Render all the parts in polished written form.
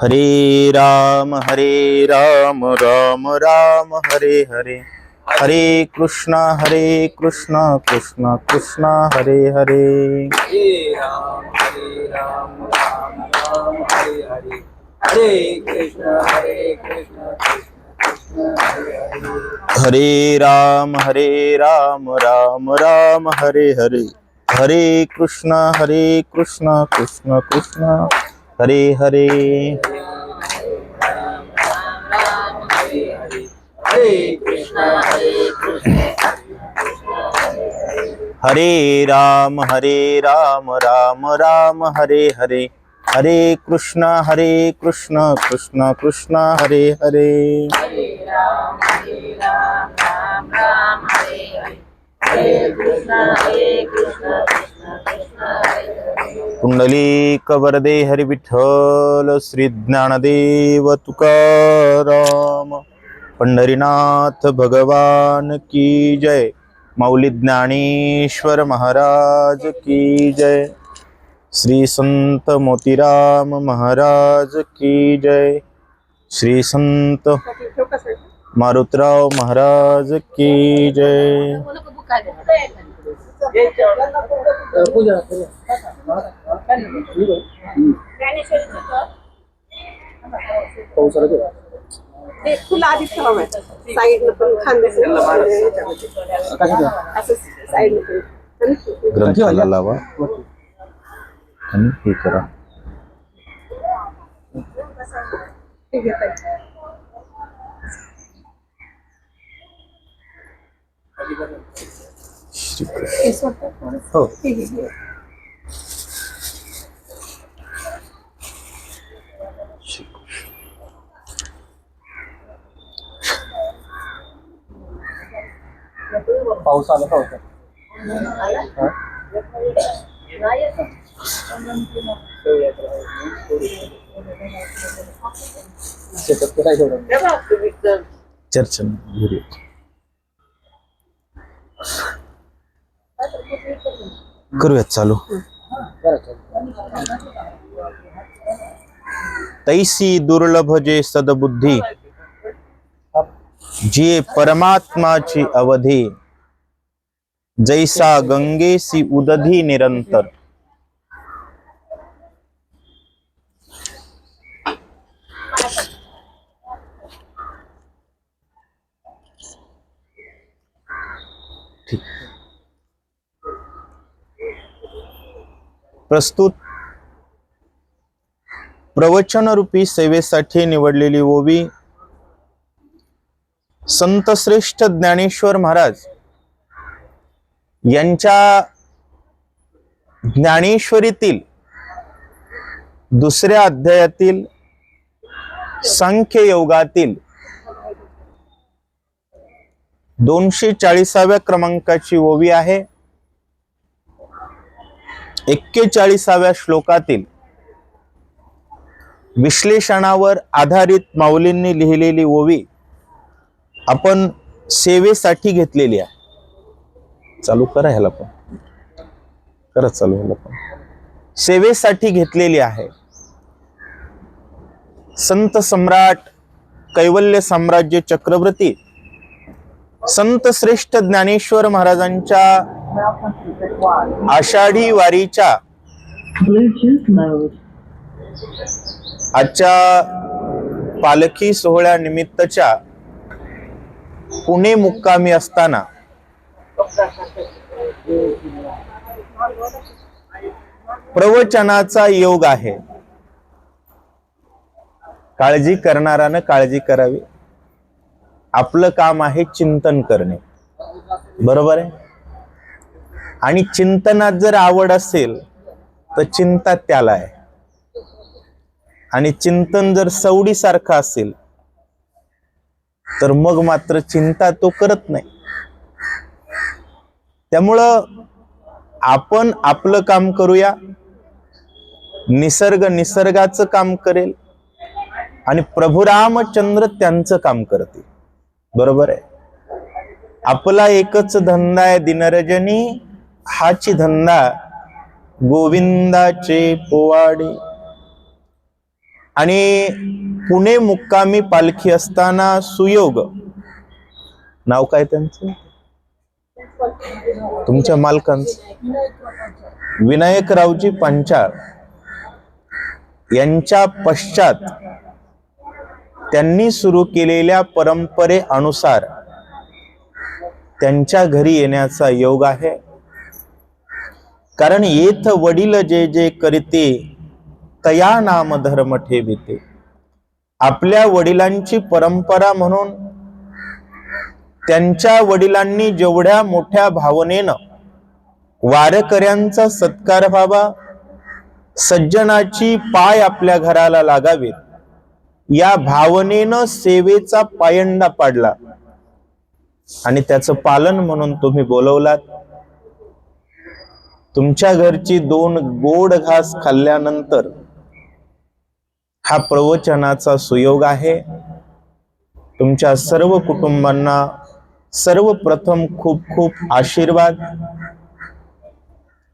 हरे राम राम राम हरे हरे, हरे कृष्णा कृष्ण कृष्ण हरे हरे। हरे राम राम राम हरे हरे, हरे कृष्ण कृष्ण कृष्ण हरे हरे। हरे राम राम राम हरे हरे, हरे कृष्ण कृष्ण कृष्ण हरे हरे। राम राम हरे हरे, हरे कृष्ण कृष्ण हरे राम राम राम हरे हरे, हरे कृष्ण कृष्ण कृष्ण हरे हरे। हरे राम राम राम हरे हरे, हरे कृष्ण कृष्ण कृष्ण हरे हरे। कुंडलीक वरदे हरि विठ्ठल श्री ज्ञानदेव तुकाराम, पंढरीनाथ भगवान की जय। माऊली ज्ञानेश्वर महाराज की जय। श्री संत मोतीराम महाराज की जय। श्री संत मारुतराव महाराज की जय। फुलं आधी ठेवायचं साईडनं पण खांद्याचं असं साईडनं पण ग्रंथाला लावा आणि हे करा। हे घेता हो पाऊस आला का होता? चर्चा करूयात चालू। तैसी दुर्लभ जे सदबुद्धी, जे परमात्माची अवधी, जैसा गंगेसी उदधी निरंतर। प्रस्तुत प्रवचन रूपी सेवेसाठी निवडलेली ओवी संत श्रेष्ठ ज्ञानेश्वर महाराज यांच्या ज्ञानेश्वरीतील दुसऱ्या अध्यायातील सांख्य योगातील 240व्या क्रमांकाची ओवी आहे। 41व्या श्लोकातील विश्लेषणावर आधारित माऊलींनी लिहिलेली ओवी आपण सेवेसाठी घेतलेली आहे। चालू करा ह्याला पण, करा चालू ह्याला पण, सेवेसाठी घेतलेली आहे। संत सम्राट कैवल्य साम्राज्य चक्रवर्ती संत श्रेष्ठ ज्ञानेश्वर महाराजांच्या आषाढी वारीच्या आजच्या पालखी सोहळ्यानिमित्तच्या पुणे मुक्कामी असताना प्रवचनाचा योग आहे। काळजी करणारानं काळजी करावी। आपलं काम आहे चिंतन करणे, बरोबर आहे। आणि चिंतनात जर आवड असेल तर चिंता त्याला आहे, आणि चिंतन जर सवडीसारखं असेल तर मग मात्र चिंता तो करत नाही। त्यामुळं आपण आपलं काम करूया, निसर्ग निसर्गाचं काम करेल आणि प्रभू रामचंद्र त्यांचं काम करतील, बरोबर आहे। आपला एकच धंदा आहे दिनरजनी, हाची धंदा गोविंदाचे पोवाडे। आणि पुणे मुक्कामी पालखी असताना सुयोग, नाव काय त्यांचं, तुमच्या मालकांचं, विनायकरावजी पांचाळ यांच्या पश्चात त्यांनी सुरू केलेल्या परंपरेनुसार त्यांच्या घरी येण्याचा योग आहे. कारण येथ वडील जे जे करते तया नाम धर्म ठेविते. आपल्या वडिलांची परंपरा म्हणून त्यांच्या वडिलांनी जेवढ्या मोठ्या भावनेनं वारकऱ्यांचा सत्कार व्हावा, सज्जनाची पाय आपल्या घराला लागावेत, या भावनेनं सेवेचा पायंडा पाडला आणि त्याचं पालन म्हणून तुम्ही बोलवलात. तुमच्या घरची 2 गोड घास खाल्ल्यानंतर हा प्रवचनाचा सुयोग आहे. तुमच्या सर्व कुटुंबांना सर्वप्रथम खूप खूप आशीर्वाद.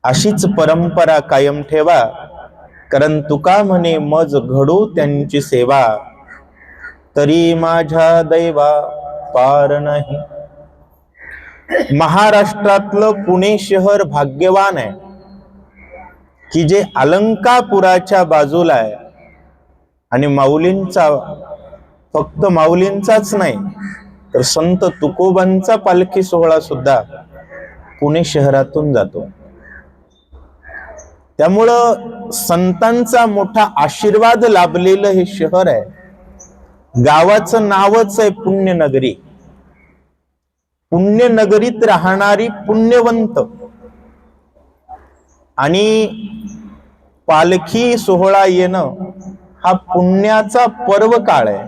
अशीच परंपरा कायम ठेवा, कारण तुका म्हणे मज घडू त्यांची सेवा, तरी माझ्या दैवा पार नाही. महाराष्ट्रातलं पुणे शहर भाग्यवान आहे की जे अलंकापुराच्या बाजूला आहे आणि माऊलींचा, फक्त माऊलींचाच नाही तर संत तुकोबांचा पालखी सोहळा सुद्धा पुणे शहरातून जातो. त्यामुळं संतांचा मोठा आशीर्वाद लाभलेलं हे शहर आहे. गावाचं नावच आहे पुण्यनगरी. पुण्यनगरीत राहणारी पुण्यवंत आणि पालखी सोहळा येणं हा पुण्याचा पर्व काळ आहे.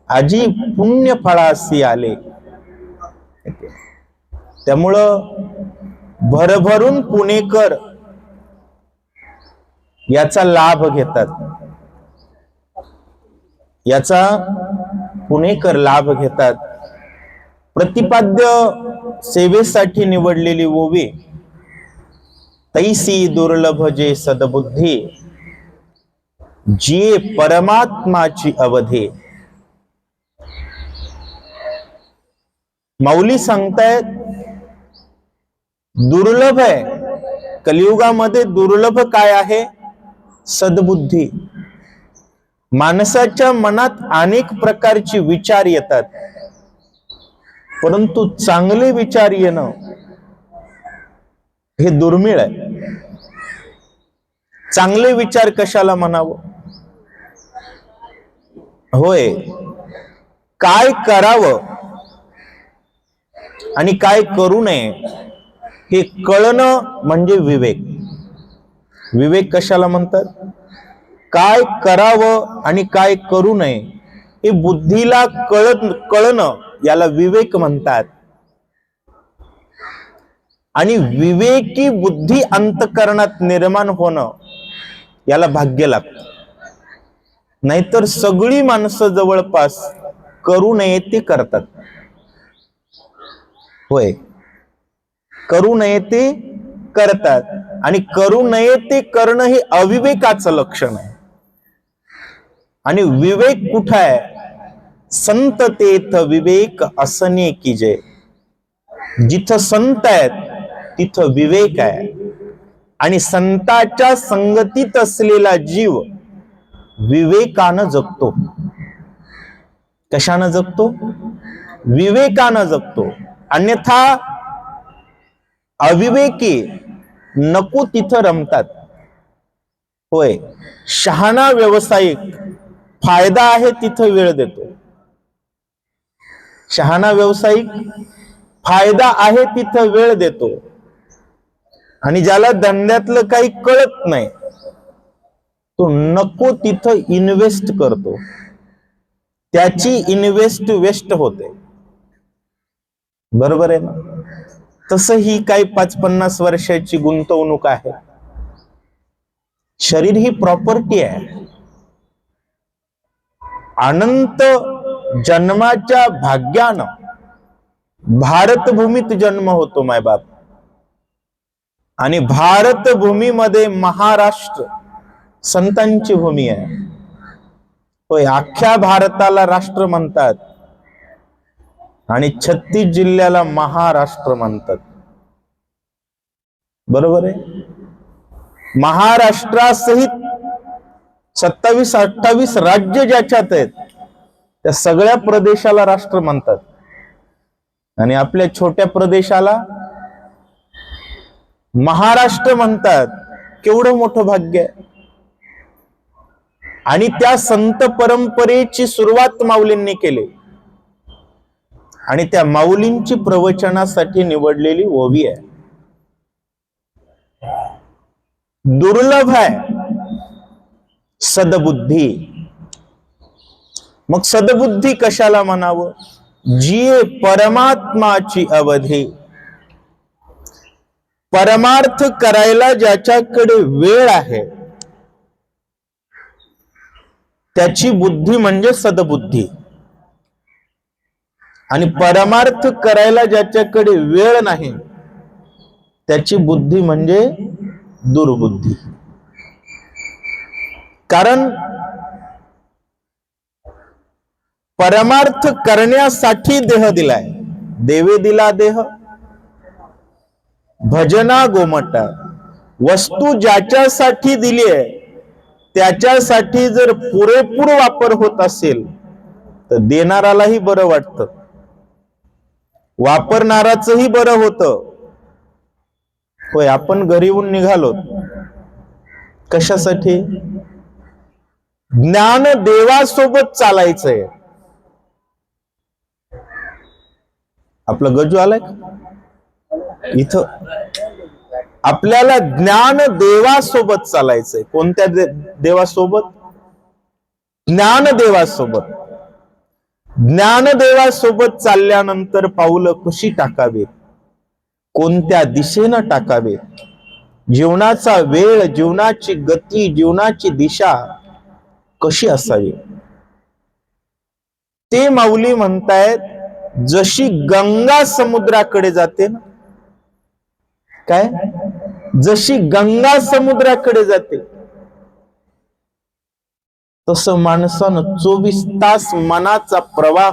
आजी पुण्य फळासी आले. त्यामुळं भरभरून पुणेकर याचा लाभ घेतात, याचा पुणेकर लाभ घेतात. प्रतिपाद्य सेवेसाठी निवडलेली ओवी, तैसी दुर्लभ जे सद्बुद्धी, जे परमात्माची अवधी. माऊली सांगतायत दुर्लभ आहे कलियुगामध्ये. दुर्लभ काय आहे? सद्बुद्धी. माणसाच्या मनात अनेक प्रकारचे विचार येतात, परंतु चांगले विचार येणं हे दुर्मिळ आहे. चांगले विचार कशाला म्हणावं? होय, काय करावं आणि काय करू नये हे कळणं म्हणजे विवेक. विवेक कशाला म्हणतात? काय करावं आणि काय करू नये हे बुद्धीला कळणं याला विवेक म्हणतात. आणि विवेकी बुद्धी अंतःकरणात निर्माण होणं याला भाग्य लागतं. नाहीतर सगळी माणसं जवळपास करू नये ते करतात. होय, करू नये ते करतात आणि करू नये ते करणं हे अविवेकाचं लक्षण आहे. आणि विवेक कुठं आहे? संत तेथ विवेक असणे कीजे. जिथं संत आहेत तिथं विवेक आहे. आणि संताच्या संगतीत असलेला जीव विवेकानं जगतो. कशानं जगतो? विवेकानं जगतो. अन्यथा अविवेकी नको तिथं रमतात. होय, शहाणा व्यावसायिक फायदा आहे तिथं वेळ देतो. शहाणा व्यावसायिक फायदा आहे तिथं वेळ देतो. आणि ज्याला धंद्यातलं काही कळत नाही तो नको तिथं इन्व्हेस्ट करतो. त्याची इन्व्हेस्ट वेस्ट होते. बरोबर आहे ना? तसं ही काही 5-50 वर्षाची गुंतवणूक आहे. शरीर ही प्रॉपर्टी आहे. अनंत जन्माच्या भाग्यानं भारतभूमीत जन्म होतो मायबाप. आणि भारतभूमीमध्ये महाराष्ट्र संतांची भूमी आहे. होय, अख्ख्या भारताला राष्ट्र म्हणतात आणि 36 जिल्ह्याला महाराष्ट्र म्हणतात. बरोबर आहे. महाराष्ट्रासहित 27-28 राज्य ज्याच्यात आहेत त्या सगळ्या प्रदेशाला राष्ट्र म्हणतात आणि आपल्या छोट्या प्रदेशाला महाराष्ट्र म्हणतात. केवढं मोठं भाग्य आहे. आणि त्या संत परंपरेची सुरुवात माऊलींनी केली आणि त्या माऊलींची प्रवचनासाठी निवडलेली ओवी आहे. दुर्लभ आहे सदबुद्धी. मग सदबुद्धी कशाला म्हणावं? जिये परमात्माची अवधी. परमार्थ करायला ज्याच्याकडे वेळ आहे त्याची बुद्धी म्हणजे सदबुद्धी. आणि परमार्थ करायला ज्याच्याकडे वेळ नाही त्याची बुद्धी म्हणजे दुर्बुद्धी. कारण परमार्थ करण्यासाठी देह दिलाय. देवे दिला देह भजना गोमटा. वस्तू ज्याच्यासाठी दिली आहे त्याच्यासाठी जर पुरेपूर वापर होत असेल तर देणारालाही बरं वाटतं, वापरणाराचंही बरं होतं. होय, आपण घरीहून निघालो कशासाठी? ज्ञान देवासोबत चालायचंय. आपलं गजू आलाय का इथं? आपल्याला ज्ञान देवासोबत चालायचंय. कोणत्या देवासोबत? ज्ञानदेवासोबत. ज्ञानदेवासोबत चालल्यानंतर पाऊलं कशी टाकावीत, कोणत्या दिशेनं टाकावीत, जीवनाचा वेळ, जीवनाची गती, जीवनाची दिशा कशी असावी ते माऊली म्हणतायत. जशी गंगा समुद्राकडे जाते ना, काय? जशी गंगा समुद्राकडे जाते तसं माणसानं 24 तास मनाचा प्रवाह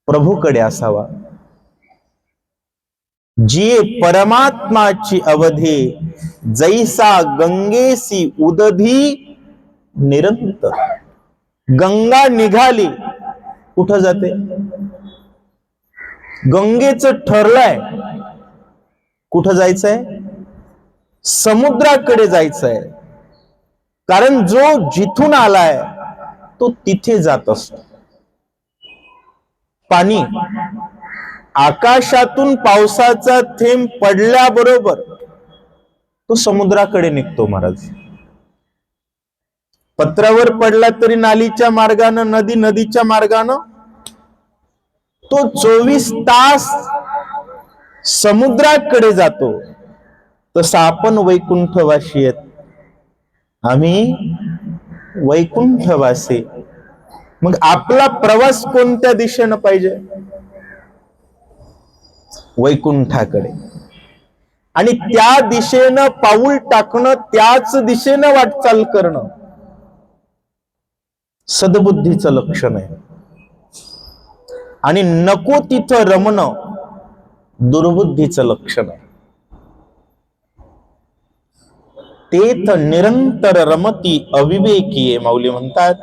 प्रभूकडे असावा. जिये परमात्माची अवधी जैसा गंगेसी उदधी निरंतर. गंगा निघाली कुठं जाते? गंगेचं ठरलंय कुठं जायचंय? समुद्राकडे जायचंय. कारण जो जिथून आलाय तो तिथे जात असतो. पाणी आकाशातून पावसाचा थेंब पडल्याबरोबर तो समुद्राकडे निघतो. महाराज, पत्रावर पडला तरी नालीच्या मार्गानं, नदीच्या मार्गानं तो 24 तास समुद्राकडे जातो. तसं आपण वैकुंठवासी आहेत. आम्ही वैकुंठवासी. मग आपला प्रवास कोणत्या दिशेनं पाहिजे? वैकुंठाकडे. आणि त्या दिशेनं पाऊल टाकणं, त्याच दिशेनं वाटचाल करणं सद्बुद्धीचं लक्षण आहे. आणि नको तिथं रमणं दुर्बुद्धीचं लक्षण आहे. तेथ निरंतर रमती अविवेकी. माऊली म्हणतात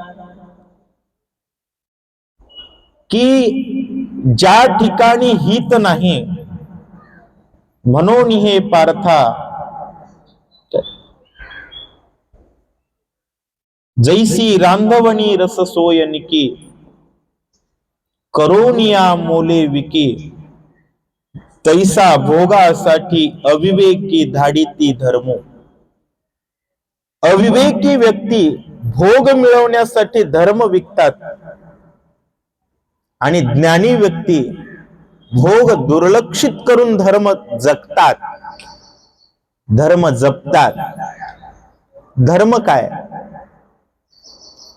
की ज्या ठिकाणी हित नाही म्हणून हे पार्था जैसी रांधवणी रस सोयनिकी करोनिया मोले विकी तैसा भोगासाठी अविवेकी धाडिती धर्मो. अविवेकी व्यक्ती भोग मिळवण्यासाठी धर्म विकतात आणि ज्ञानी व्यक्ती भोग दुर्लक्षित करून धर्म जगतात, धर्म जपतात. धर्म काय?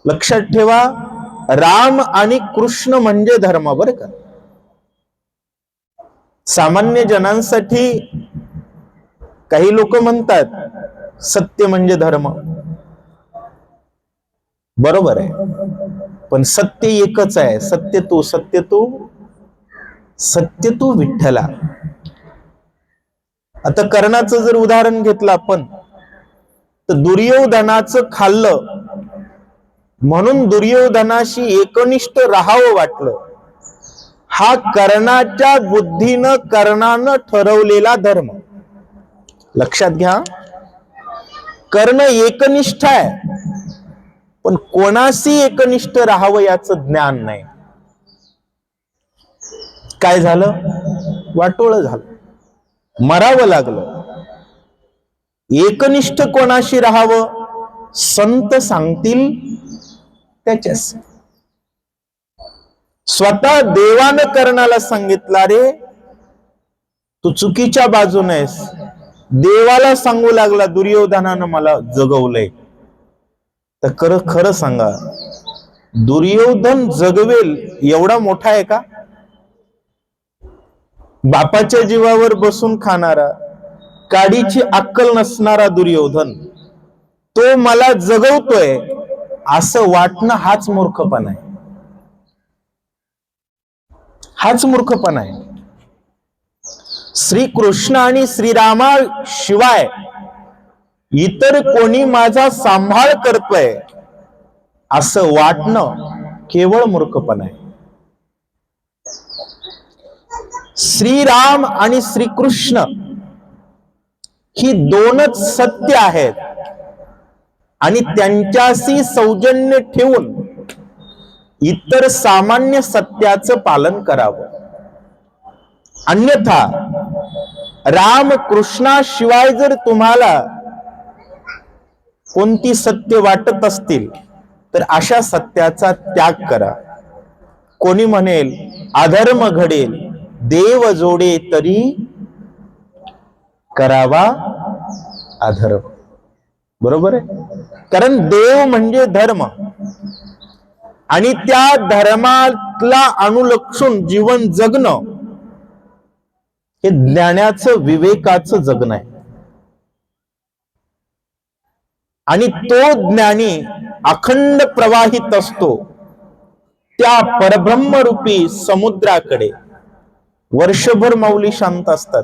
लक्षात ठेवा, राम आणि कृष्ण म्हणजे धर्म. बरं का? सामान्य जनांसाठी काही लोक म्हणतात सत्य म्हणजे धर्म. बरोबर आहे, पण सत्य एकच आहे. सत्य तू, सत्य तू, सत्य तू विठ्ठला. आता कर्णाचं जर उदाहरण घेतलं आपण, तर दुर्योधनाचं खाल्लं म्हणून दुर्योधनाशी एकनिष्ठ राहावं वाटलं. हा कर्णाच्या बुद्धीनं, कर्णानं ठरवलेला धर्म. लक्षात घ्या, कर्ण एकनिष्ठ आहे, पण कोणाशी एकनिष्ठ राहावं याचं ज्ञान नाही. काय झालं? वाटोळं झालं, मरावं लागलं. एकनिष्ठ कोणाशी राहावं? संत सांगतील त्याच्यास. स्वतः देवानं कर्णाला सांगितलं, रे तू चुकीच्या बाजूने आहेस. देवाला सांगू लागला, दुर्योधनानं मला जगवलंय. तर खरं सांगा, दुर्योधन जगवेल एवढा मोठा आहे का? बापाच्या जीवावर बसून खाणारा, काडीची अक्कल नसणारा दुर्योधन, तो मला जगवतोय असं वाटणं हाच मूर्खपणा आहे. हाच मूर्खपणा आहे. श्रीकृष्ण आणि श्रीरामाशिवाय इतर कोणी माझा सांभाळ करतोय असं वाटणं केवळ मूर्खपणा आहे. श्रीराम आणि श्रीकृष्ण ही दोनच सत्य आहेत आणि त्यांच्याशी सौजन्य ठेवून इतर सामान्य सत्याचं पालन करावं. अन्यथा राम कृष्णाशिवाय जर तुम्हाला कोणती सत्य वाटत असतील तर अशा सत्याचा त्याग करा. कोणी म्हणेल अधर्म घडेल, देव जोडे तरी करावा अधर्म. बरोबर आहे, कारण देव म्हणजे धर्म आणि त्या धर्माला अनुलक्षून जीवन जगणं हे ज्ञानाचं, विवेकाचं जगणं आहे. आणि तो ज्ञानी अखंड प्रवाहित असतो त्या परब्रह्मरूपी समुद्राकडे. वर्षभर माऊली शांत असतात,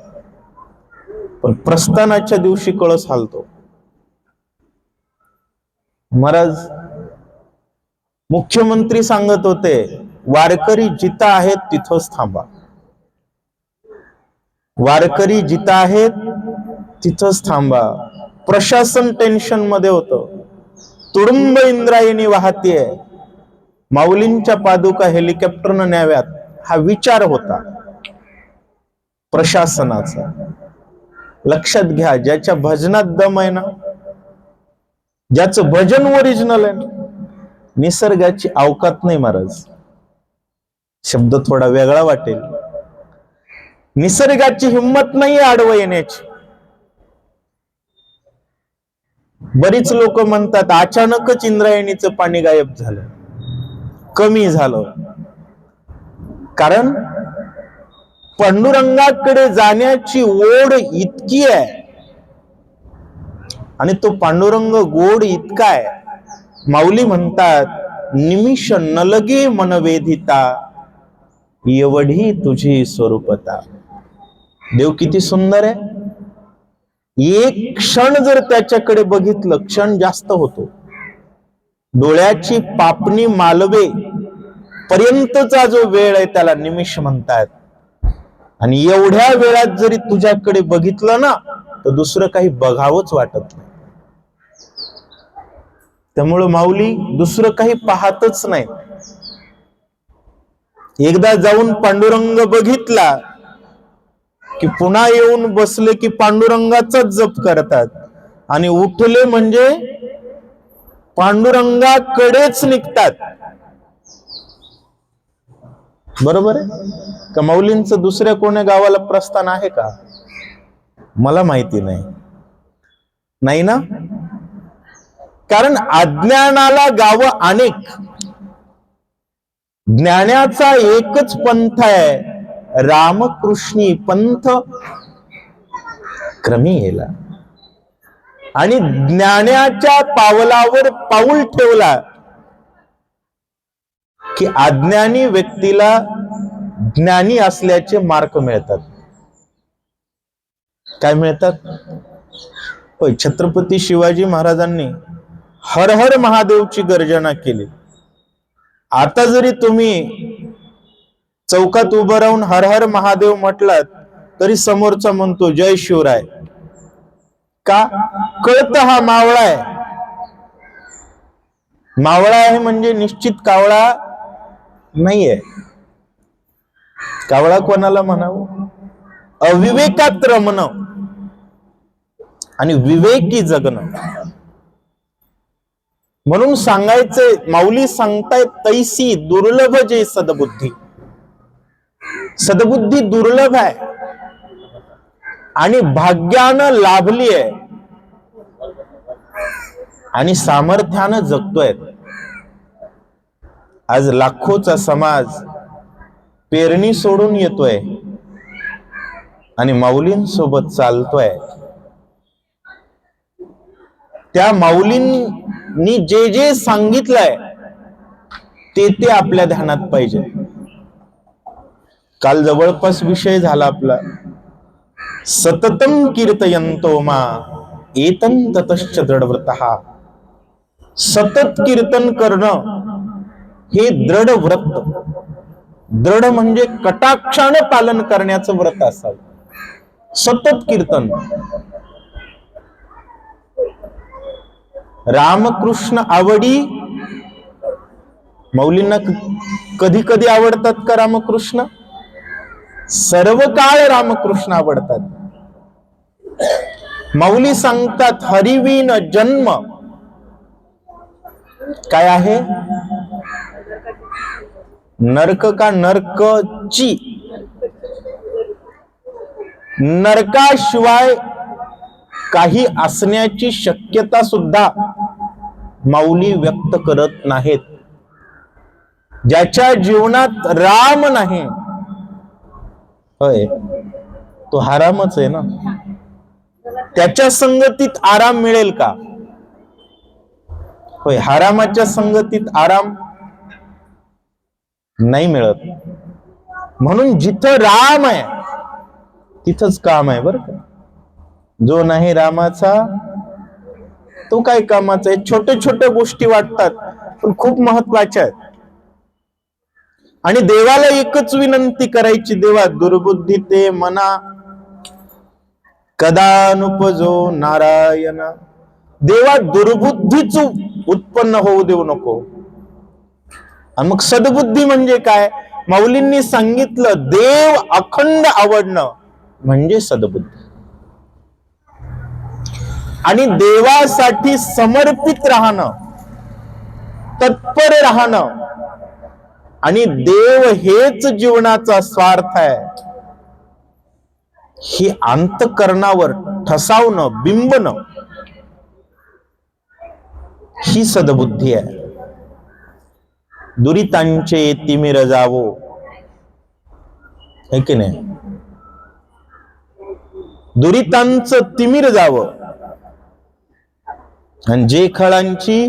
पण प्रस्थानाच्या दिवशी कळस हालतो. महाराज मुख्यमंत्री सांगत होते, वारकरी जिथं आहेत तिथंच थांबा. वारकरी जिथं आहेत तिथंच थांबा. प्रशासन टेन्शन मध्ये होतं. तुडुंब इंद्रायणी वाहतीये, माऊलींच्या पादुका हेलिकॉप्टरनं न्याव्यात हा विचार होता प्रशासनाचा. लक्षात घ्या, ज्याच्या भजनात दम आहे ना, ज्याचं भजन ओरिजिनल आहे ना, निसर्गाची अवकात नाही. महाराज शब्द थोडा वेगळा वाटेल, निसर्गाची हिंमत नाही आडवं येण्याची. बरीच लोक म्हणतात अचानकच इंद्रायणीचं पाणी गायब झालं, कमी झालं. कारण पांडुरंगाकडे जाण्याची ओढ इतकी आहे आणि तो पांडुरंग गोड इतका आहे. माऊली म्हणतात, निमिष नलगे मनवेधिता, एवढी तुझी स्वरूपता. देव किती सुंदर आहे. एक क्षण जर त्याच्याकडे बघितलं, क्षण जास्त होतो. डोळ्याची पापणी मालवे पर्यंतचा जो वेळ आहे त्याला निमिष म्हणतात. आणि एवढ्या वेळात जरी तुझ्याकडे बघितलं ना, तर दुसरं काही बघावंच वाटत नाही. त्यामुळं माऊली दुसरं काही पाहतच नाही. एकदा जाऊन पांडुरंग बघितला की पुन्हा येऊन बसले की पांडुरंगाचाच जप करतात आणि उठले म्हणजे पांडुरंगाकडेच निघतात. बरोबर आहे का? माऊलींचं दुसऱ्या कोण्या गावाला प्रस्थान आहे का? मला माहिती नाही. नाही ना, कारण अज्ञानाला गावं अनेक. ज्ञानाचा एकच पंथ आहे, रामकृष्णी पंथ क्रमी येला. आणि ज्ञानाच्या पावलावर पाऊल ठेवला की अज्ञानी व्यक्तीला ज्ञानी असल्याचे मार्क मिळतात. काय मिळतात? होय, छत्रपती शिवाजी महाराजांनी हर हर महादेवची गर्जना केली. आता जरी तुम्ही चौकात उभं राहून हर हर महादेव म्हटलात तरी समोरचा म्हणतो जय शिवराय. का? कळत हा मावळा आहे. मावळा आहे म्हणजे निश्चित कावळा नाहीये. कावळा कोणाला म्हणावं? अविवेकात रमणं आणि विवेकी जगणं. म्हणून सांगायचंय, माऊली सांगतायत तैसी दुर्लभ जे सद्बुद्धी. सद्बुद्धी दुर्लभ आहे आणि भाग्यानं लाभली आहे आणि सामर्थ्यानं जगतोय. आज लाखोचा समाज पेरणी सोडून येतोय आणि माऊलींसोबत चालतोय. त्या माऊलींनी जे जे सांगितलंय ते आपल्या ध्यानात पाहिजे. काल जवळपास विषय झाला आपला, सततम कीर्तयंतो मा एतं ततश्च दृढव्रतः. सतत कीर्तन करणं हे दृढ व्रत. दृढ म्हणजे कटाक्षानं पालन करण्याचं व्रत असावं. सतत कीर्तन. रामकृष्ण आवडी माऊलींना कधी कधी आवडतात का रामकृष्ण? सर्व काळ रामकृष्ण आवडतात. माऊली सांगतात हरिविन जन्म काय आहे? नरक का नरकची. नरकाशिवाय काही असण्याची शक्यता सुद्धा माऊली व्यक्त करत नाहीत. ज्याच्या जीवनात राम नाही, होय, तो हरामच आहे ना. त्याच्या संगतीत आराम मिळेल का? होय, हरामाच्या संगतीत आराम नाही मिळत. म्हणून जिथं राम आहे तिथंच काम आहे बरं का. जो नाही रामाचा तो काय कामाचा आहे? छोट्या छोट्या गोष्टी वाटतात पण खूप महत्वाच्या आहेत. आणि देवाला एकच विनंती करायची, देवा दुर्बुद्धी ते मना कदानुपजो नारायण. देवा दुर्बुद्धीच उत्पन्न होऊ देऊ नको. आणि मग सद्बुद्धी म्हणजे काय? माऊलींनी सांगितलं देव अखंड आवडणं म्हणजे सद्बुद्धी. आणि देवासाठी समर्पित राहणं, तत्पर राहणं आणि देव हेच जीवनाचा स्वार्थ आहे ही अंतःकरणावर ठसावणं, बिंबणं ही सद्बुद्धी आहे. दुरितांचे तिमिर जावो, है की नाही? दुरितांचं तिमिर जावं आणि जे खळांची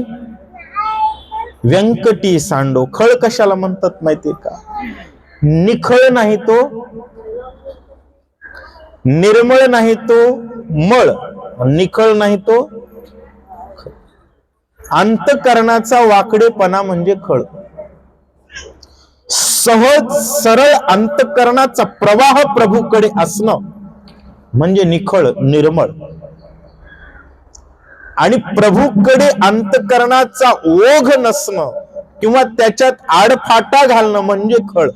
व्यंकटी सांडो. खळ कशाला म्हणतात माहितीये का? निखळ नाही तो, निर्मळ नाही तो मळ, निखळ नाही तो. अंतःकरणाचा वाकडेपणा म्हणजे खळ. सहज सरळ अंतःकरणाचा प्रवाह प्रभूकडे असणं म्हणजे निखळ, निर्मळ. आणि प्रभूकडे अंतःकरणाचा ओघ नसणं किंवा त्याच्यात आडफाटा घालणं म्हणजे खळ.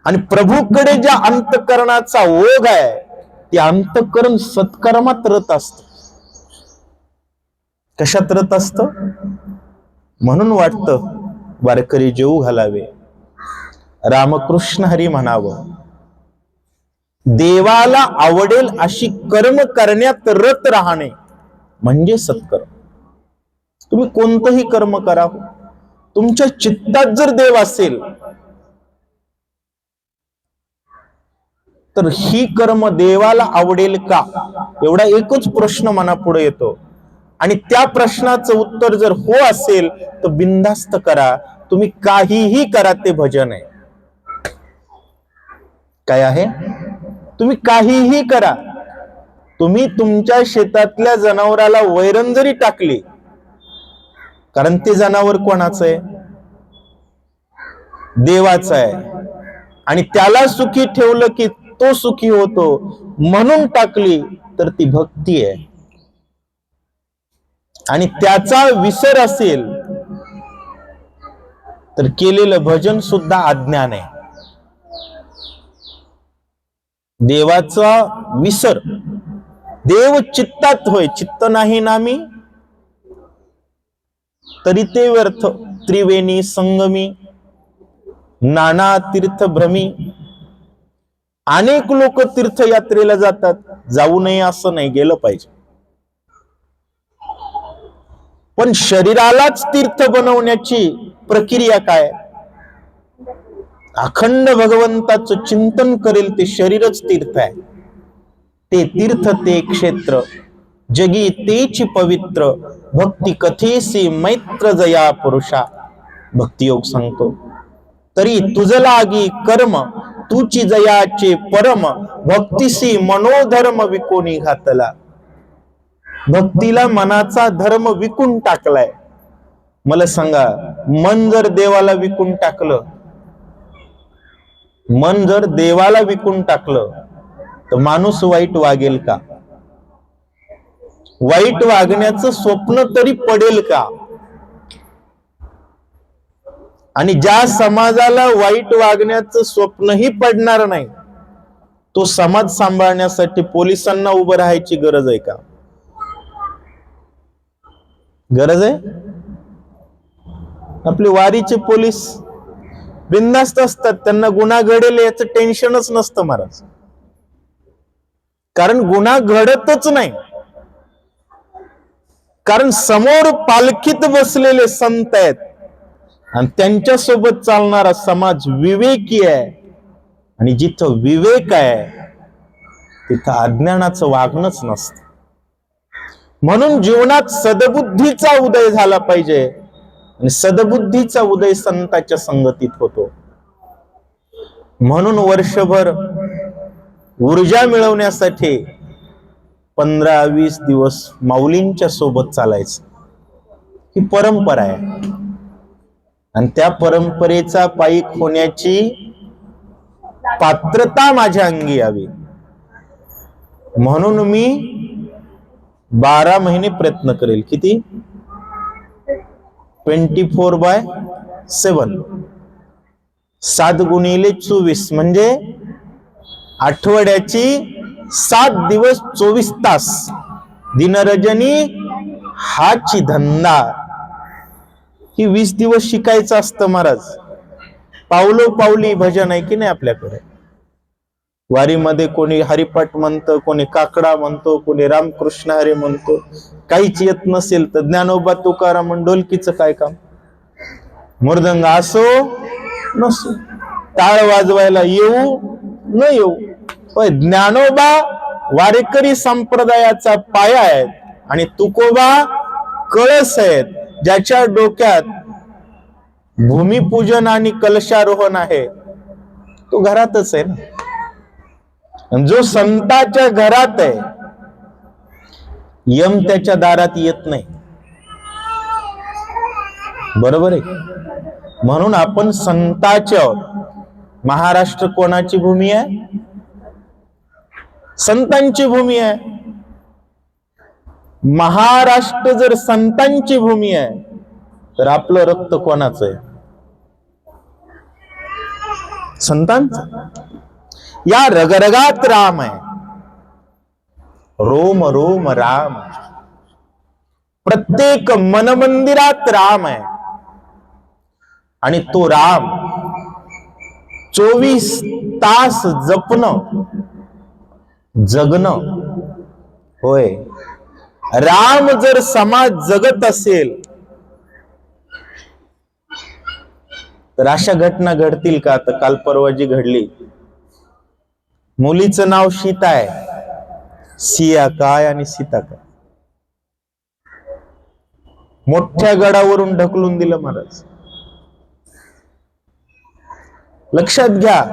आणि प्रभूकडे ज्या अंतःकरणाचा ओघ आहे ते अंतःकरण सत्कर्मात रत असत. कशात रत असत? म्हणून वाटतं वारकरी जेऊ घालावे, रामकृष्ण हरी म्हणावं. देवाला आवडेल अशी कर्म करण्यात रत राहणे म्हणजे सत्कर्म. तुम्ही कोणतंही कर्म करा, तुमच्या चित्तात जर देव असेल तर ही कर्म देवाला आवडेल का, एवढा एकच प्रश्न मनापुढे येतो. आणि त्या प्रश्नाचं उत्तर जर हो असेल तर बिनधास्त करा. तुम्ही काहीही करा, ते भजन आहे. काय आहे? तुम्ही काहीही करा. तुम्ही तुमच्या शेतातल्या जनावराला वैरण जरी टाकली, कारण ते जनावर कोणाचं आहे? देवाचं आहे. आणि त्याला सुखी ठेवलं की तो सुखी होतो, म्हणून टाकली तर ती भक्ती आहे. आणि त्याचा विसर असेल तर केलेलं भजन सुद्धा अज्ञान आहे. देवाचा विसर, देव चित्तात होय, चित्त नाही नामी तरी ते व्यर्थ. त्रिवेणी संगमी नाना तीर्थ भ्रमी. अनेक लोक तीर्थयात्रेला जातात, जाऊ नये असं नाही, गेलं पाहिजे. पण शरीरालाच तीर्थ बनवण्याची प्रक्रिया काय? अखंड भगवंताचं चिंतन करेल ते शरीरच तीर्थ आहे. ते तीर्थ ते क्षेत्र, जगी तेची पवित्र. भक्ती कथेसी मैत्र जया पुरुषा. भक्तियोग सांगतो, तरी तुझ लागी कर्म तुची जयाचे परम. भक्तीसी मनोधर्म विकोणी घातला. भक्तीला मनाचा धर्म विकून टाकलाय. मला सांगा, मन जर देवाला विकून टाकलं, मन जर देवाला विकून टाकलं तर माणूस वाईट वागेल का? वाईट वागण्याचं स्वप्न तरी पडेल का? आणि ज्या समाजाला वाईट वागण्याचं स्वप्नही पडणार नाही, तो समाज सांभाळण्यासाठी पोलिसांना उभं राहायची गरज आहे का? गरज आहे? आपले वारीचे पोलीस बिनधास्त असतात, त्यांना गुन्हा घडेल याचं टेन्शनच नसतं महाराज. कारण गुन्हा घडतच नाही. कारण समोर पालखीत बसलेले संत आहेत आणि त्यांच्या सोबत चालणारा समाज विवेकी आहे. आणि जिथं विवेक आहे तिथं अज्ञानाचं वागणंच नसतं. म्हणून जीवनात सद्बुद्धीचा उदय झाला पाहिजे. आणि सद्बुद्धीचा उदय संतांच्या संगतीत होतो. म्हणून वर्षभर ऊर्जा मिळवण्यासाठी 15-20 दिवस माऊलींच्या सोबत चालायचं, ही परंपरा आहे. आणि त्या परंपरेचा पायीक होण्याची पात्रता माझ्या अंगी यावी म्हणून मी 12 महिने प्रयत्न करेल. किती? 24/7. 7 गुणिले 24 म्हणजे आठवड्याची 7 दिवस 24 तास. दिनरजनी हाची धंदा. ही 20 दिवस शिकायचं असतं महाराज. पावलो पावली भजन आहे की नाही आपल्याकडे. वारीमध्ये कोणी हरिपाठ म्हणतं, कोणी काकडा म्हणतो, कोणी रामकृष्ण हरी म्हणतो. काहीच येत नसेल तर ज्ञानोबा तुकाराम ढोलकीचं काय काम? मृदंग असो नसो, टाळ वाजवायला येऊ न येऊ, ज्ञानोबा वारकरी संप्रदायाचा पाया आहेत आणि तुकोबा कळस आहेत, ज्याच्या डोक्यात भूमिपूजन आणि कलशारोहण आहे. तो घरातच आहे ना. जो संताच्या घरात आहे, यम त्याच्या दारात येत नाही. बरोबर आहे. म्हणून आपण संताच्या. महाराष्ट्र कोणाची भूमी आहे? संतांची भूमी आहे. महाराष्ट्र जर संतांची भूमी आहे तर आपलं रक्त कोणाचं आहे? संतांचं. या रगरगात राम आहे. रोम रोम राम. प्रत्येक मनमंदिरात राम आहे. आणि तो राम 24 तास जपणं, जगणं होय. राम जर समाज जगत असेल तर अशा घटना घडतील का? तर काल परवा जी घडली, मुलीचं नाव सीता आहे. सिया काय आणि सीता काय? मोठ्या गडावरून ढकलून दिलं महाराज. लक्षात घ्या,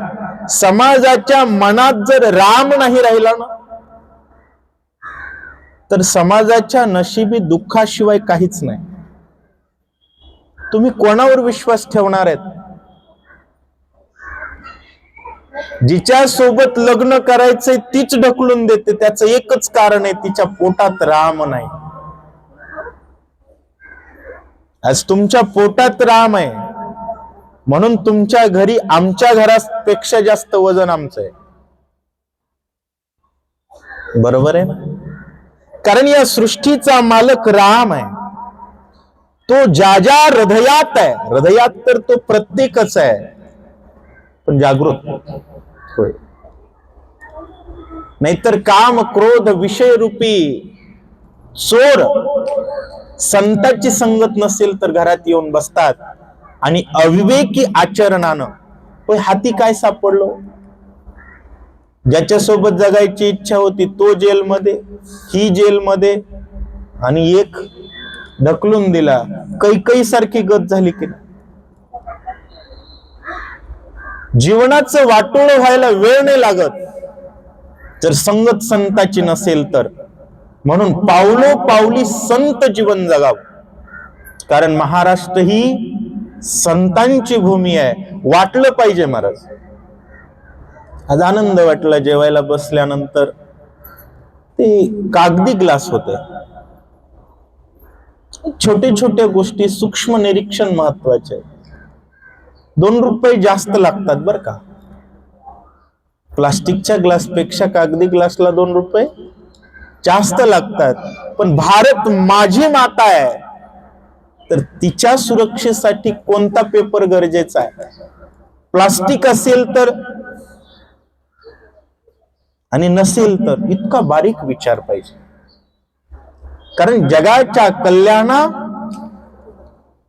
समाजाच्या मनात जर राम नाही राहिला ना, तर समाजाच्या नशिबी दुःखाशिवाय काहीच नाही. तुम्ही कोणावर विश्वास ठेवणार आहेत? जिच्या सोबत लग्न करायचंय तीच ढकलून देते. त्याचं एकच कारण आहे, तिच्या पोटात राम नाही. आज तुमच्या पोटात राम आहे म्हणून तुमच्या घरी आमच्या घरापेक्षा जास्त वजन आमचं आहे. बरोबर आहे ना? कारण या सृष्टीचा मालक राम आहे. तो ज्या ज्या हृदयात आहे, हृदयात तर तो प्रत्येकच आहे, पण जागृत होय. नाहीतर काम क्रोध विषय रूपी चोर संतांची संगत नसेल तर घरात येऊन बसतात आणि अविवेकी आचरणानं होय हाती काय सापडलो. ज्याच्यासोबत जगायची इच्छा होती तो जेलमध्ये, ही जेलमध्ये, आणि एक ढकलून दिला. कैकई सारखी गत झाली की नाही. जीवनाचं वाटोळ व्हायला वेळ नाही लागत जर संगत संताची नसेल तर. म्हणून पावलो पावली संत जीवन जगावं. कारण महाराष्ट्र ही संतांची भूमी आहे. वाटलं पाहिजे महाराज. आज आनंद वाटला जेवायला बसल्यानंतर. ते कागदी ग्लास होते. छोटे छोट्या गोष्टी सूक्ष्म निरीक्षण महत्वाचे. 2 रुपये जास्त लागतात बर का. प्लास्टिकच्या ग्लासपेक्षा कागदी ग्लासला 2 रुपये जास्त लागतात. पण भारत माझी माता आहे तर तिच्या सुरक्षेसाठी कोणता पेपर गरजेचा आहे? प्लास्टिक असेल तर आणि नसेल तर. इतका बारीक विचार पाहिजे. कारण जगाच्या कल्याणा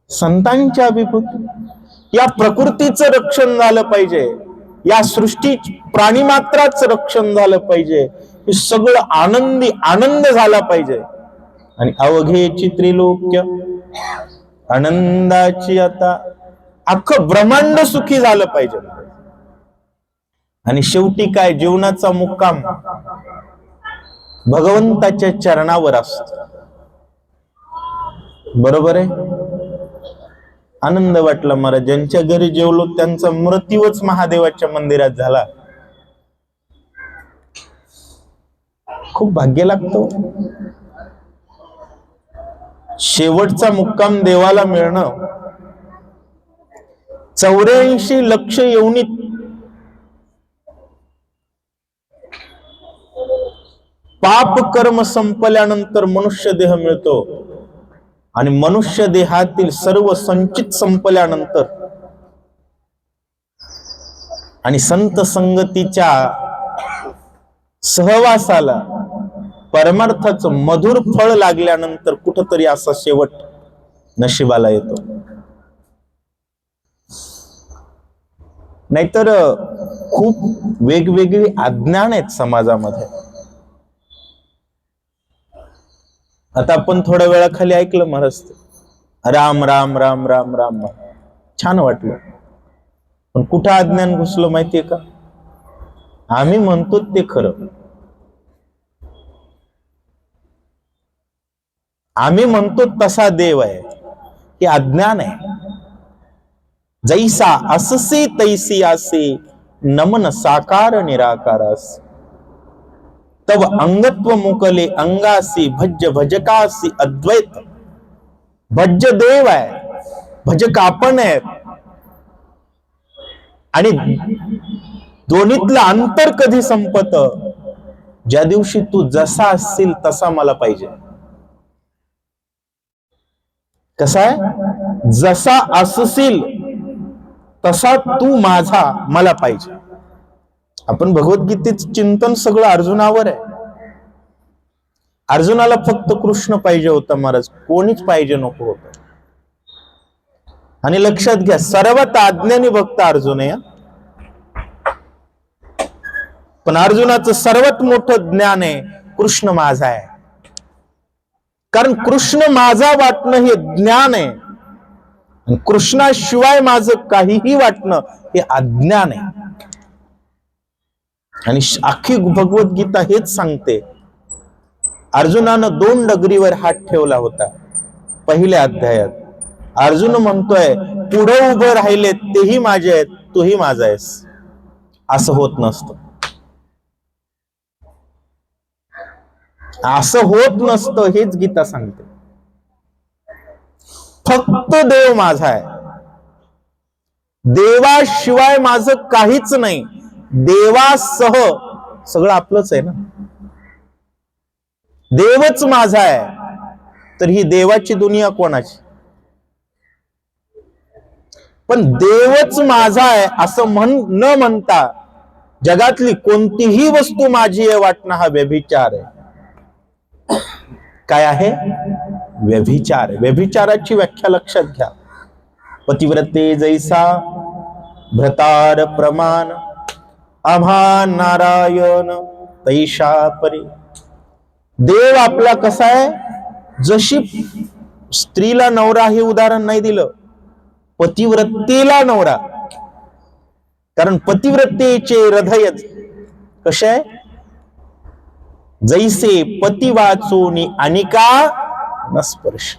संतांच्या अभिभूती. या प्रकृतीचं रक्षण झालं पाहिजे, या सृष्टी प्राणीमात्राचं रक्षण झालं पाहिजे, हे सगळं आनंदी आनंद झाला पाहिजे. आणि अवघेची त्रिलोक्य आनंदाची आता अख्खं ब्रह्मांड सुखी झालं पाहिजे. आणि शेवटी काय, जीवनाचा मुक्काम भगवंताच्या चरणावर असतो. बरोबर आहे. आनंद वाटला मला. ज्यांच्या घरी जेवलो त्यांचा मृत्यूच महादेवाच्या मंदिरात झाला. खूप भाग्य लागतो. शेवटचा मुक्काम देवाला मिळणं 84 लक्ष योनीत पाप कर्म संपल्यानंतर मनुष्य देह मिळतो. आणि मनुष्य देहातील सर्व संचित संपल्यानंतर आणि संत संगतीच्या सहवासाला परमार्थाचं मधुर फळ लागल्यानंतर कुठंतरी असा शेवट नशिबाला येतो. नाहीतर खूप वेगवेगळी अज्ञान आहेत समाजामध्ये. आता आपण थोड्या वेळाखाली ऐकलं महाराज, राम राम राम राम राम, छान वाटलं. पण कुठं अज्ञान घुसलं माहितीये का? आम्ही म्हणतो ते खरं, आम्ही म्हणतो तसा देव आहे, हे अज्ञान आहे. जैसा अससे तैसी आसे, नमन साकार निराकारास. तव अंगत्व मुकले अंगासी, भज्य भजकासी अद्वैत. भज्य देव आहे, भजक आपण आहेत. आणि दोन्हीतलं अंतर कधी संपत? ज्या दिवशी तू जसा असशील तसा मला पाहिजे. कसा आहे? जसा असशील तसा तू माझा मला पाहिजे. आपण भगवद्गीतेचं चिंतन सगळं अर्जुनावर आहे. अर्जुनाला फक्त कृष्ण पाहिजे होता महाराज, कोणीच पाहिजे नको होत. आणि लक्षात घ्या, सर्वात अज्ञानी भक्त अर्जुन आहे. पण अर्जुनाचं सर्वात मोठं ज्ञान आहे कृष्ण माझा आहे. कारण कृष्ण माझा वाटणं हे ज्ञान आहे. कृष्णाशिवाय माझं काहीही वाटणं हे अज्ञान आहे. आणि अख्खी भगवद्गीता हेच सांगते. अर्जुनानं 2 डगरीवर हात ठेवला होता पहिल्या अध्यायात. अर्जुन म्हणतोय पुढे उभं राहिले तेही माझे आहेत, तूही माझा आहेस. असं होत नसतं. असं होत नसतं हेच गीता सांगते. फक्त देव माझा आहे, देवाशिवाय माझं काहीच नाही, देवासह सगळं आपलंच आहे ना. देवच माझा आहे तर ही देवाची दुनिया कोणाची? पण देवच माझा आहे असं न म्हणता जगातली कोणतीही वस्तू माझी आहे वाटणं हा व्यभिचार आहे. काय आहे? व्यभिचार. व्यभिचाराची व्याख्या लक्षात घ्या. पतिव्रते जैसा भ्रतार प्रमाण, आम्हा नारायण तैषा परी. देव आपला कसा आहे? जशी स्त्रीला नवरा हे उदाहरण नाही दिलं, पतिव्रतेला नवरा. कारण पतिव्रतेचे हृदय कसे आहे? जैसे पती वाचोनी अनिका न स्पर्श.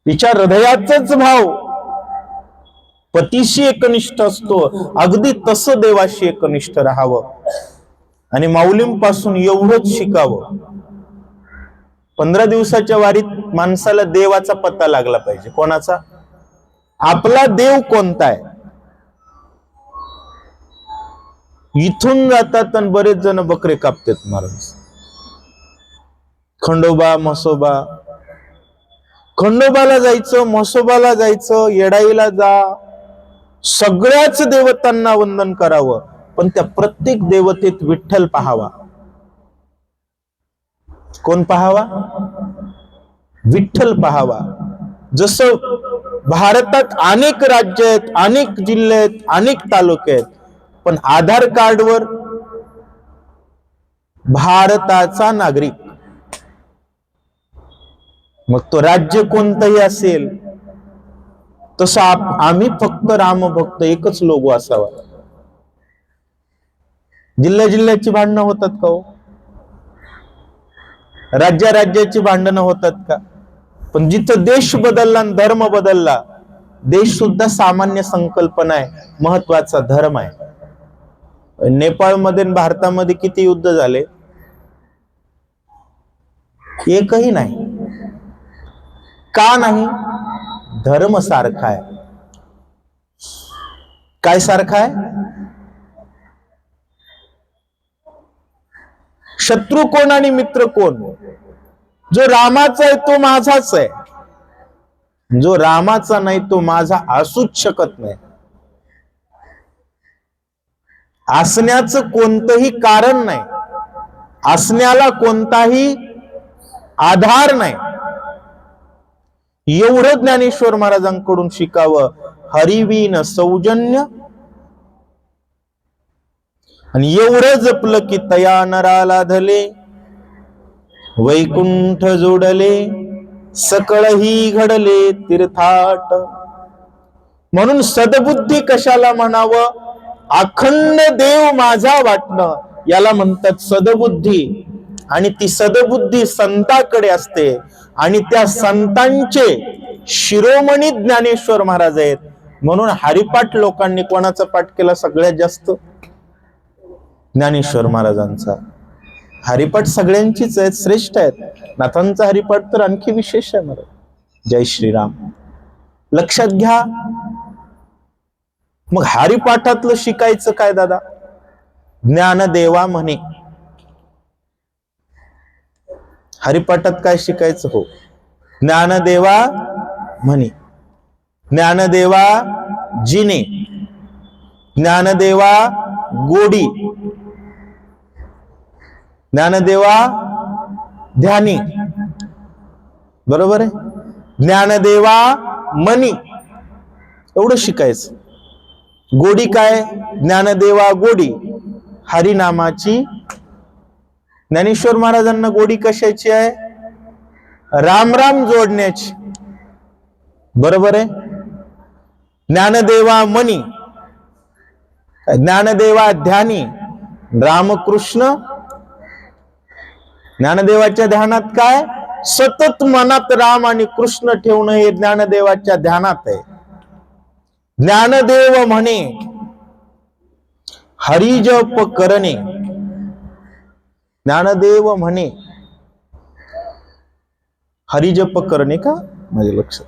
तिच्या हृदयाचाच भाव पतीशी एकनिष्ठ असतो, अगदी तसं देवाशी एकनिष्ठ राहावं. आणि माऊलींपासून एवढंच शिकावं. 15 दिवसाच्या वारीत माणसाला देवाचा पत्ता लागला पाहिजे. कोणाचा? आपला देव कोणता आहे? इथून जातात आणि बरेच जण बकरे कापतात महाराज. खंडोबा म्हसोबा, खंडोबाला जायचं, म्हसोबाला जायचं, येडाईला जा, सगळ्याच देवतांना वंदन करावं, पण त्या प्रत्येक देवतेत विठ्ठल पाहावा. कोण पाहावा? विठ्ठल पाहावा. जसं भारतात अनेक राज्य आहेत, अनेक जिल्हे आहेत, अनेक तालुके आहेत, पण आधार कार्डवर भारताचा नागरिक, मग तो राज्य कोणतंही असेल, तसं आम्ही फक्त रामभक्त एकच लोगो असावा. जिल्ह्याची भांडणं होतात का हो? राज्याची भांडणं होतात का? पण जिथं देश बदलला आणि धर्म बदलला, देश सुद्धा सामान्य संकल्पना आहे, महत्वाचा धर्म आहे. नेपाळमध्ये आणि भारतामध्ये किती युद्ध झाले? एकही नाही. का नाही? धर्म सारखा आहे. काय सारखा आहे? शत्रू कोण आणि मित्र कोण? जो रामाचा आहे तो माझाच आहे, जो रामाचा नाही तो माझा असूच शकत नाही. असण्याचं कोणतंही कारण नाही, असण्याला कोणताही आधार नाही. एवढं ज्ञानेश्वर महाराजांकडून शिकावं. हरिवीन सौजन्य, आणि एवढं जपलं की तया नराला धले, वैकुंठ जोडले, सकळही घडले तीर्थाट. म्हणून सदबुद्धी कशाला म्हणावं? अखंड देव माझा वाटणं याला म्हणतात सदबुद्धी. आणि ती सदबुद्धी संताकडे असते, आणि त्या संतांचे शिरोमणी ज्ञानेश्वर महाराज आहेत. म्हणून हरिपाठ लोकांनी कोणाचा पाठ केला सगळ्यात जास्त? ज्ञानेश्वर महाराजांचा. हरिपाठ सगळ्यांचीच आहेत, श्रेष्ठ आहेत. नाथांचा हरिपाठ तर आणखी विशेष आहे महाराज. जय श्रीराम. लक्षात घ्या. मग हरिपाठातलं शिकायचं काय दादा? ज्ञानदेवा म्हणे. हरिपाठात काय शिकायचं? हो, ज्ञानदेवा म्हणे. ज्ञानदेवा जिने, ज्ञानदेवा गोडी, ज्ञानदेवा ध्यानी. बरोबर आहे? ज्ञानदेवा मनी. एवढं शिकायचं. गोडी काय? ज्ञानदेवा गोडी हरिनामाची. ज्ञानेश्वर महाराजांना गोडी कशाची आहे? राम राम जोडण्याची. बरोबर आहे? ज्ञानदेवा मनी, ज्ञानदेवा ध्यानी रामकृष्ण. ज्ञानदेवाच्या ध्यानात काय? सतत मनात राम आणि कृष्ण ठेवणं हे ज्ञानदेवाच्या ध्यानात आहे. ज्ञानदेव म्हणे हरिजप करणे. ज्ञानदेव म्हणे हरिजप करणे का? माझ्या लक्षात.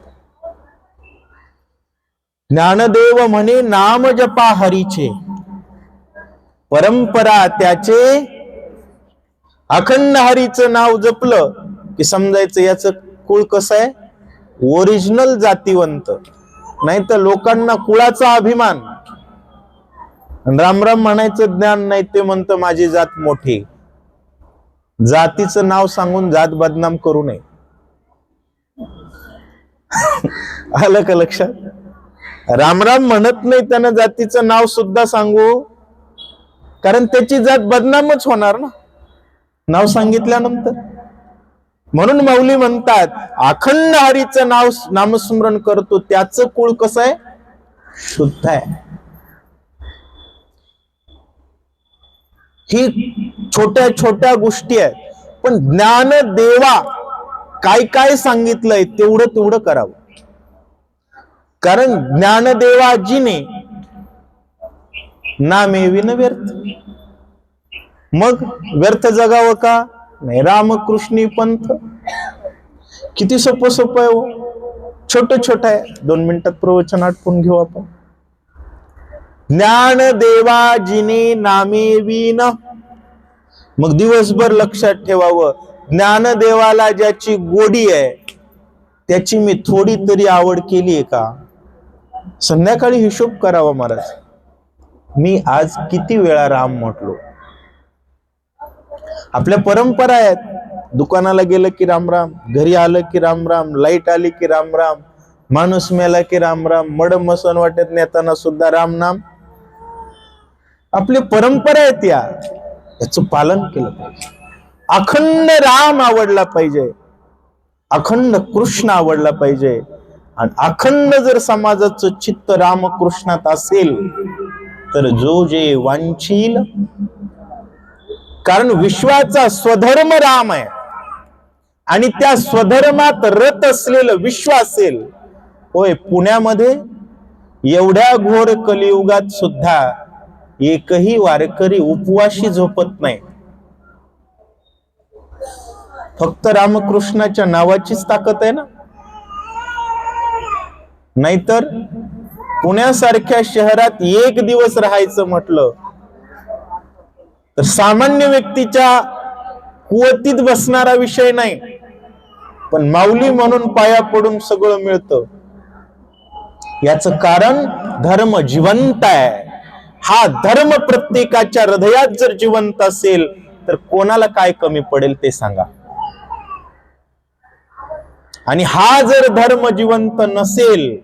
ज्ञानदेव म्हणे नाम जपा हरीचे, परंपरा त्याचे. अखंड हरीचं नाव जपलं की समजायचं याचं कुळ कसं आहे? ओरिजिनल जातीवंत. नाही तर लोकांना कुळाचा अभिमान. राम राम म्हणायचं ज्ञान नाही, ते म्हणतं माझी जात मोठी. जातीचं नाव सांगून जात बदनाम करू नये. आलं का लक्षात? राम राम म्हणत नाही त्यानं जातीचं नाव सुद्धा सांगू, कारण त्याची जात बदनामच होणार ना नाव सांगितल्यानंतर. म्हणून माऊली म्हणतात अखंड हरीचं नाव नामस्मरण करतो त्याचं कुळ कसं आहे? शुद्ध आहे. ही छोट्या छोट्या गोष्टी आहेत, पण ज्ञानदेवा काय काय सांगितलंय तेवढं तेवढं करावं. कारण ज्ञानदेवाजीने नामेविन व्यर्थ. मग व्यर्थ जगावं का? नाही. रामकृष्णी पंथ किती सोपं सोपं आहे हो. छोट छोट आहे. 2 मिनिटात प्रवचन आटपून घेऊ आपण. ज्ञानदेवाजीने नामेविन. मग दिवसभर लक्षात ठेवावं, ज्ञानदेवाला ज्याची गोडी आहे त्याची मी थोडी तरी आवड केली आहे का? संध्याकाळी हिशोब करावा महाराज, मी आज किती वेळा राम म्हटलो. आपल्या परंपरा आहेत. दुकानाला गेलं की राम राम, घरी आलं की राम राम, लाईट आली की राम राम, माणूस मेला की राम राम, मड मसन वाटत नेताना सुद्धा राम नाम. आपली परंपरा आहेत याचं पालन केलं पाहिजे. अखंड राम आवडला पाहिजे, अखंड कृष्ण आवडला पाहिजे. आणि अखंड जर समाजाचं चित्त रामकृष्णात असेल तर जो जे वांछील. कारण विश्वाचा स्वधर्म राम आहे आणि त्या स्वधर्मात रत असलेलं विश्व असेल. होय, पुण्यामध्ये एवढ्या घोर कलियुगात सुद्धा एकही वारकरी उपवाशी झोपत नाही. फक्त रामकृष्णाच्या नावाचीच ताकद आहे ना. नाहीतर पुण्यासारख्या शहरात एक दिवस राहायचं म्हटलं तर सामान्य व्यक्तीच्या कुवतीत बसणारा विषय नाही. पण माऊली म्हणून पाया पडून सगळं मिळतं. याचं कारण धर्म जिवंत आहे. हा धर्म प्रत्येकाच्या हृदयात जर जिवंत असेल तर कोणाला काय कमी पडेल ते सांगा. आणि हा जर धर्म जिवंत नसेल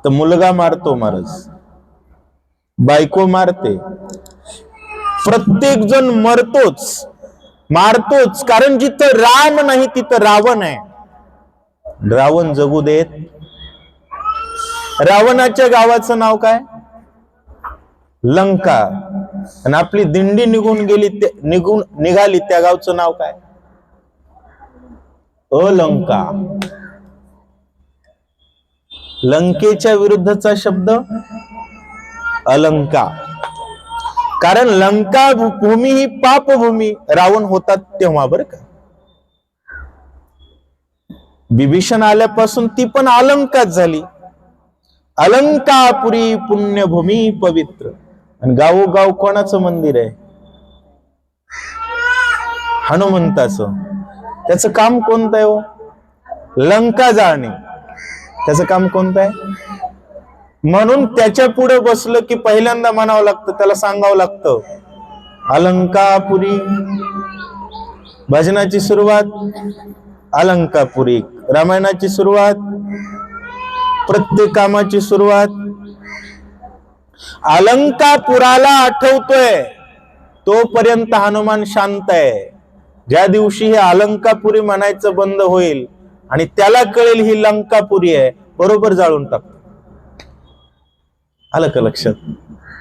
तर मुलगा मारतो महाराज, बायको मारते, प्रत्येक जण मारतोच. कारण जिथं राम नाही तिथं रावण आहे. रावण जगू देत. रावणाच्या गावाचं नाव काय? लंका. आणि आपली दिंडी निघाली त्या गावचं नाव काय? अलंका. लंकेच्या विरुद्धचा शब्द अलंका. कारण लंका भूमी ही पापभूमी रावण होतात तेव्हा, बरं का. विभीषण आल्यापासून ती पण अलंकाच झाली. अलंकापुरी पुण्यभूमी पवित्र. आणि गावोगाव कोणाचं मंदिर आहे? हनुमंताचं. त्याचं काम कोणतं आहे हो? लंका जाळणे. त्याचं काम कोणतं आहे? म्हणून त्याच्या पुढे बसलं की पहिल्यांदा म्हणावं लागतं, त्याला सांगावं लागतं अलंकापुरी. भजनाची सुरुवात अलंकापुरी, रामायणाची सुरुवात, प्रत्येक कामाची सुरुवात अलंकापुराला आठवतोय तोपर्यंत हनुमान शांत आहे. ज्या दिवशी हे अलंकापुरी म्हणायचं बंद होईल आणि त्याला कळेल ही लंकापुरी आहे, बरोबर जाळून टाकतो. आलं का लक्षात?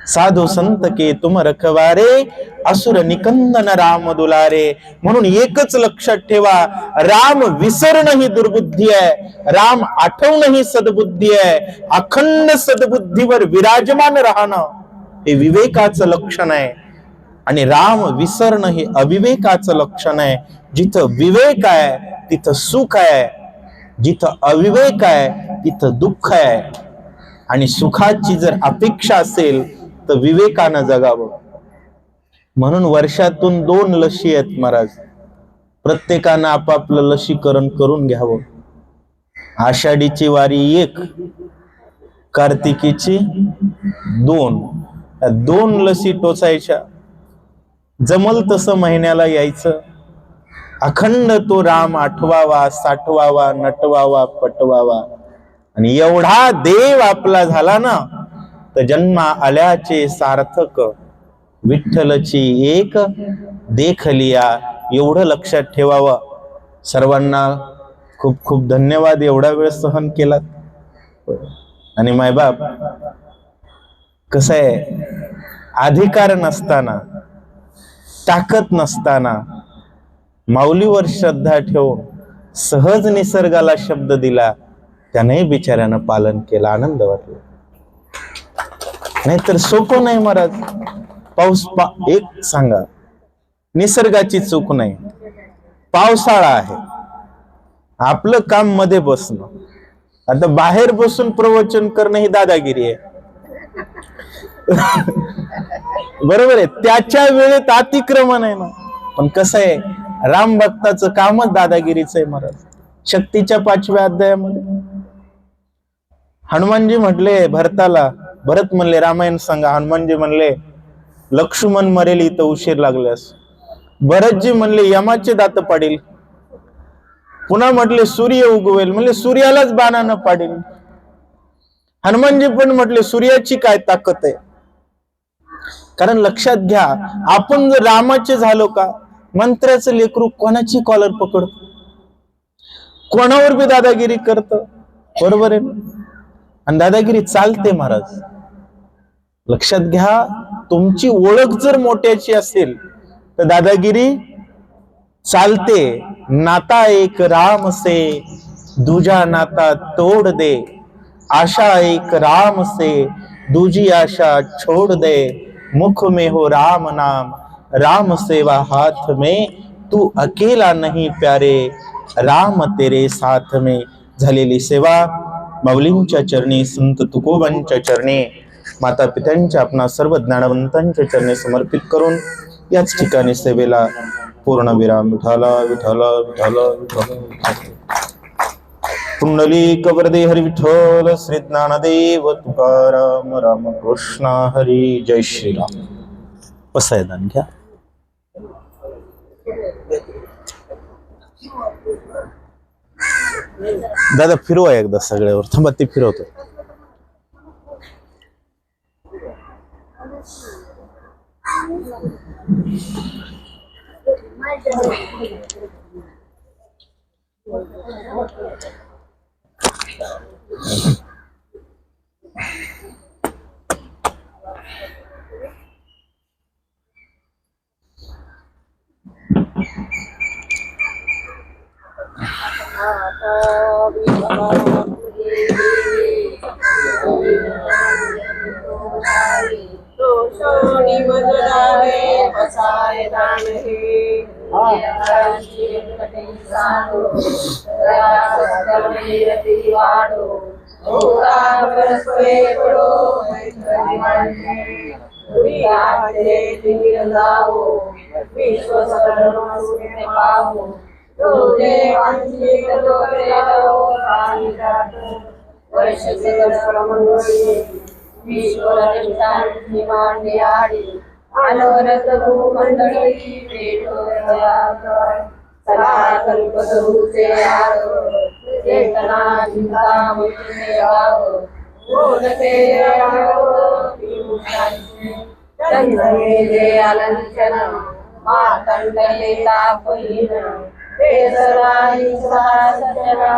साधू संत के तुम रखवारे, असुर निकंदन राम दुलारे. म्हणून एकच लक्षात ठेवा, राम विसरणं ही दुर्बुद्धी आहे, राम आठवणं ही सद्बुद्धी आहे. अखंड सद्बुद्धीवर विराजमान राहणं हे विवेकाचं लक्षण आहे, आणि राम विसरणं हे अविवेकाचं लक्षण आहे. जिथं विवेक आहे तिथं सुख आहे, जिथं अविवेक आहे तिथं दुःख आहे. आणि सुखाची जर अपेक्षा असेल तर विवेकानं जगावं. म्हणून वर्षातून 2 लशी आहेत महाराज, प्रत्येकानं आपापलं लशीकरण करून घ्यावं. आषाढीची वारी 1, कार्तिकीची 2. 2 लसी टोचायच्या. जमल तसं महिन्याला यायचं, अखंड तो राम आठवावा, साठवावा, नटवावा, पटवावा. आणि एवढा देव आपला झाला ना तर जन्मा आल्याचे सार्थक, विठ्ठलची एक देखलिया. एवढं लक्षात ठेवावं. सर्वांना खूप खूप धन्यवाद, एवढा वेळ सहन केलात. आणि मायबाप, कसं आहे, अधिकार नसताना, ताकद नसताना माऊलीवर श्रद्धा ठेवून सहज निसर्गाला शब्द दिला, त्यानेही बिचाऱ्यानं पालन केलं. आनंद वाटला. नाहीतर सोपं नाही महाराज. पाऊस एक सांगा, निसर्गाची चूक नाही, पावसाळा आहे, आपलं काम मध्ये बसणं. आता बाहेर बसून प्रवचन करणं ही दादागिरी आहे. बरोबर आहे, त्याच्या वेळेत अतिक्रमण आहे ना. पण कसं आहे, राम भक्ताचं कामच दादागिरीचं आहे महाराज. शक्तीच्या 5व्या अध्यायामध्ये हनुमानजी म्हटले भरताला, भरत म्हणले रामायण सांगा. हनुमानजी म्हणले लक्ष्मण मरेल इथं उशीर लागल्यास. भरतजी म्हणले यमाचे दात पाडील. पुन्हा म्हटले सूर्य उगवेल, म्हणले सूर्यालाच बाणानं पाडील. हनुमानजी पण म्हटले सूर्याची काय ताकद आहे. कारण लक्षात घ्या, आपण जर रामाचे झालो का, मंत्र्याचं लेकरू कोणाची कॉलर पकडतो, कोणावर बी दादागिरी करत. बरोबर आहे ना? आणि दादागिरी चालते महाराज. लक्षात घ्या, तुमची ओळख जर मोठ्याची असेल तर दादागिरी चालते. नाता एक राम से, दूजा नाता तोड़ दे. आशा एक राम से, दूजी आशा छोड़ दे. मुख में हो राम नाम, राम सेवा हाथ में. तू अकेला नहीं प्यारे, राम तेरे साथ में. झालेली सेवा माऊलींच्या चरणी, संत तुकोबांच्या चरणी, माता पित्यांच्या, आपणा सर्व ज्ञानवंतांच्या चरणी समर्पित करून याच ठिकाणी सेवेला पूर्णविराम. विठाला विठाला विठाला विठाला. पुंडलिक वरदे हरी विठ्ठल, श्री ज्ञानदेव तुकाराम, रामकृष्ण हरी. जय श्रीराम. पसायदान घ्या. दादा फिरवा एकदा सगळ्यावर. थांबा, ते फिरवतो. अनवरत भूमंडळी सदा कल्पतरूचे चेतना चिंता बोलते चंद्रमेले अलंचन मातंडले तापहीन ते सराई सचना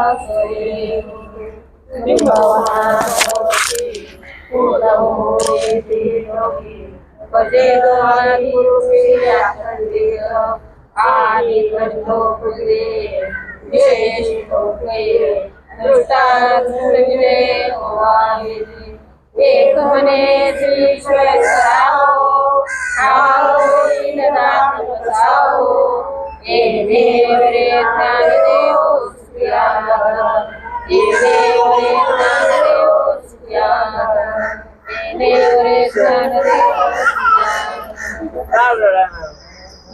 एक मने ईश्वर कराओ, आओ इन नाम बसाओ, हे देव रे ज्ञान देव सुखिया, हे देव रे ज्ञान देव सुखिया, हे देव रे ज्ञान देव सुखिया.